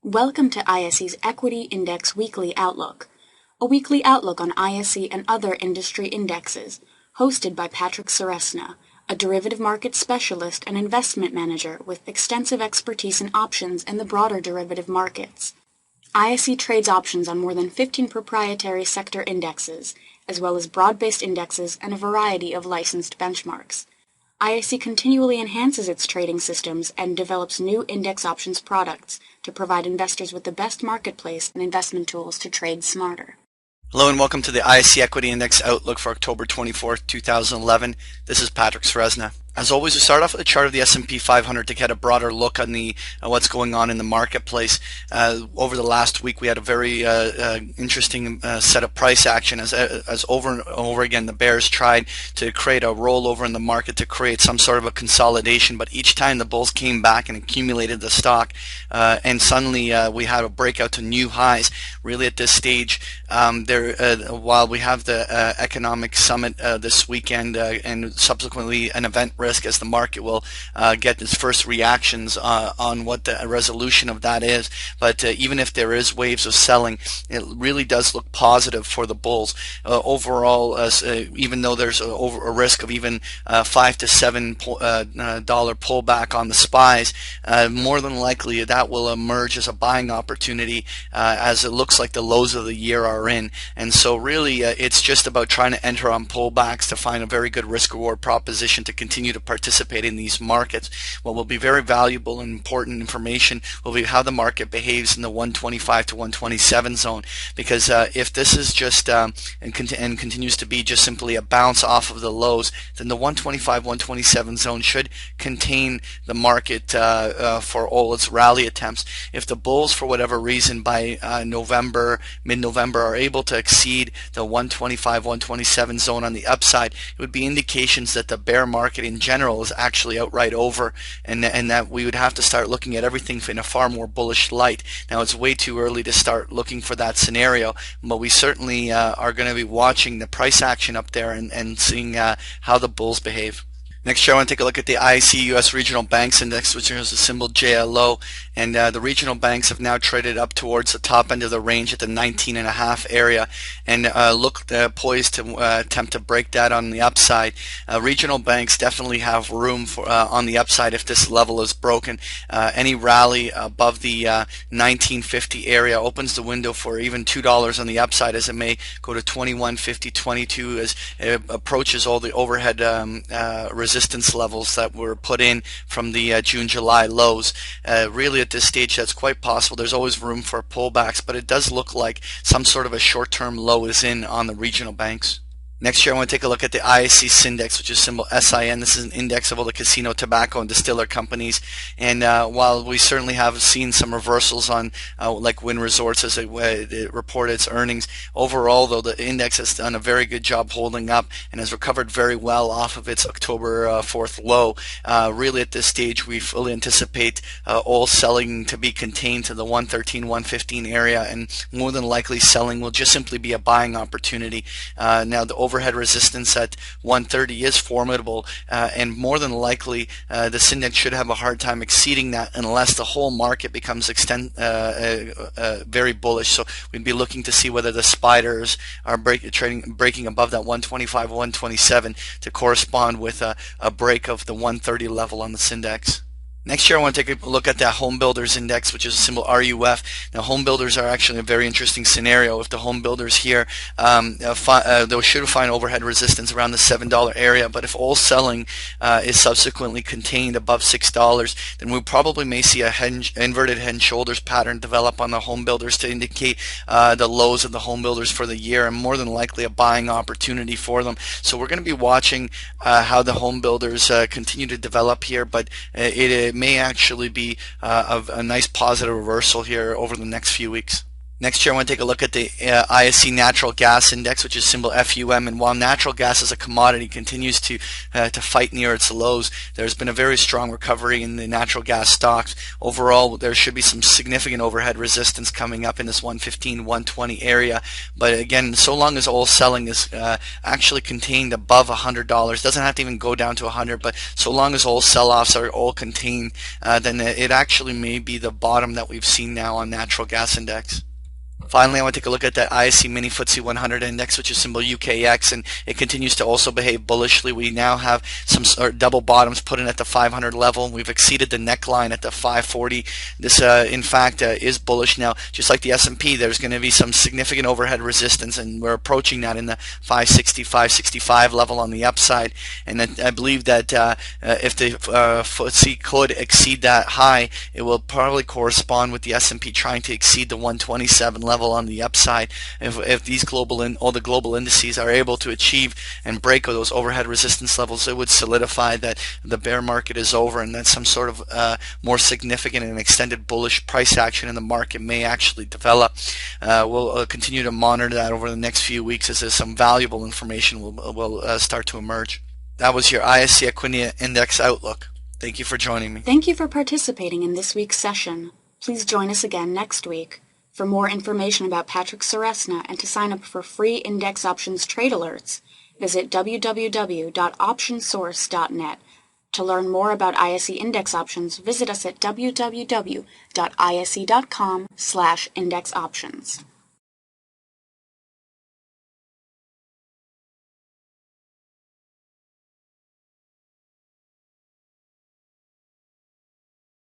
Welcome to ISE's Equity Index Weekly Outlook, a weekly outlook on ISE and other industry indexes, hosted by Patrick Ceresna, a derivative market specialist and investment manager with extensive expertise in options and the broader derivative markets. ISE trades options on more than 15 proprietary sector indexes, as well as broad-based indexes and a variety of licensed benchmarks. ISE continually enhances its trading systems and develops new index options products to provide investors with the best marketplace and investment tools to trade smarter. Hello and welcome to the ISE Equity Index Outlook for October 24th, 2011. This is Patrick Ceresna. As always, we start off with a chart of the S&P 500 to get a broader look on what's going on in the marketplace. Over the last week, we had a very interesting set of price action as over and over again the bears tried to create a rollover in the market to create some sort of a consolidation. But each time the bulls came back and accumulated the stock, and suddenly we had a breakout to new highs. Really, at this stage, while we have the economic summit this weekend and subsequently an event risk as the market will get its first reactions on what the resolution of that is. But even if there is waves of selling, it really does look positive for the bulls. Overall, even though there's a risk of even $5 to $7 pullback on the SPYs, more than likely that will emerge as a buying opportunity as it looks like the lows of the year are in. And so really it's just about trying to enter on pullbacks to find a very good risk reward proposition to continue to participate in these markets. What will be very valuable and important information will be how the market behaves in the 125 to 127 zone, because if this is just and continues to be just simply a bounce off of the lows, then the 125 127 zone should contain the market for all its rally attempts. If the bulls for whatever reason by mid-November are able to exceed the 125 127 zone on the upside, it would be indications that the bear market in general is actually outright over, and that we would have to start looking at everything in a far more bullish light. Now, it's way too early to start looking for that scenario, but we certainly are going to be watching the price action up there and seeing how the bulls behave. Next year, I want to take a look at the ISE U.S. Regional Banks Index, which has the symbol JLO, and the regional banks have now traded up towards the top end of the range at the 19.5 area, and look poised to attempt to break that on the upside. Regional banks definitely have room for on the upside if this level is broken. Any rally above the 1950 area opens the window for even $2 on the upside, as it may go to 21.50, 22 as it approaches all the overhead resistance levels that were put in from the June-July lows. Really at this stage that's quite possible. There's always room for pullbacks, but it does look like some sort of a short-term low is in on the regional banks. Next year, I want to take a look at the ISE Syndex, which is symbol SIN. This is an index of all the casino, tobacco, and distiller companies. And while we certainly have seen some reversals on like Wynn Resorts as it reported its earnings, overall, though, the index has done a very good job holding up and has recovered very well off of its October 4th low. Really, at this stage, we fully anticipate all selling to be contained to the 113, 115 area, and more than likely selling will just simply be a buying opportunity. Now, the overhead resistance at 130 is formidable, and more than likely the Syndex should have a hard time exceeding that unless the whole market becomes very bullish. So we'd be looking to see whether the spiders are breaking above that 125 127 to correspond with a break of the 130 level on the Syndex. Next year, I want to take a look at the Home Builders Index, which is a symbol RUF. Now, home builders are actually a very interesting scenario. If the home builders here, they should find overhead resistance around the $7 area, but if all selling is subsequently contained above $6, then we probably may see a inverted head and shoulders pattern develop on the home builders to indicate the lows of the home builders for the year, and more than likely a buying opportunity for them. So we're going to be watching how the home builders continue to develop here, but it may actually be a nice positive reversal here over the next few weeks. Next here, I want to take a look at the ISE Natural Gas Index, which is symbol FUM. And while natural gas as a commodity continues to fight near its lows, there's been a very strong recovery in the natural gas stocks. Overall, there should be some significant overhead resistance coming up in this 115, 120 area. But again, so long as oil selling is actually contained above $100, doesn't have to even go down to 100, but so long as oil sell-offs are all contained, then it actually may be the bottom that we've seen now on natural gas index. Finally, I want to take a look at that ISE Mini FTSE 100 index, which is symbol UKX, and it continues to also behave bullishly. We now have some double bottoms put in at the 500 level. We've exceeded the neckline at the 540. This, in fact, is bullish now. Just like the S&P, there's going to be some significant overhead resistance, and we're approaching that in the 560, 565 level on the upside. And I believe that if the FTSE could exceed that high, it will probably correspond with the S&P trying to exceed the 127 level on the upside. If these all the global indices are able to achieve and break those overhead resistance levels, it would solidify that the bear market is over and that some sort of more significant and extended bullish price action in the market may actually develop. We'll continue to monitor that over the next few weeks as there's some valuable information will start to emerge. That was your ISE Equity Index Outlook. Thank you for joining me. Thank you for participating in this week's session. Please join us again next week. For more information about Patrick Ceresna and to sign up for free index options trade alerts, visit www.optionsource.net. To learn more about ISE index options, visit us at www.ise.com/indexoptions.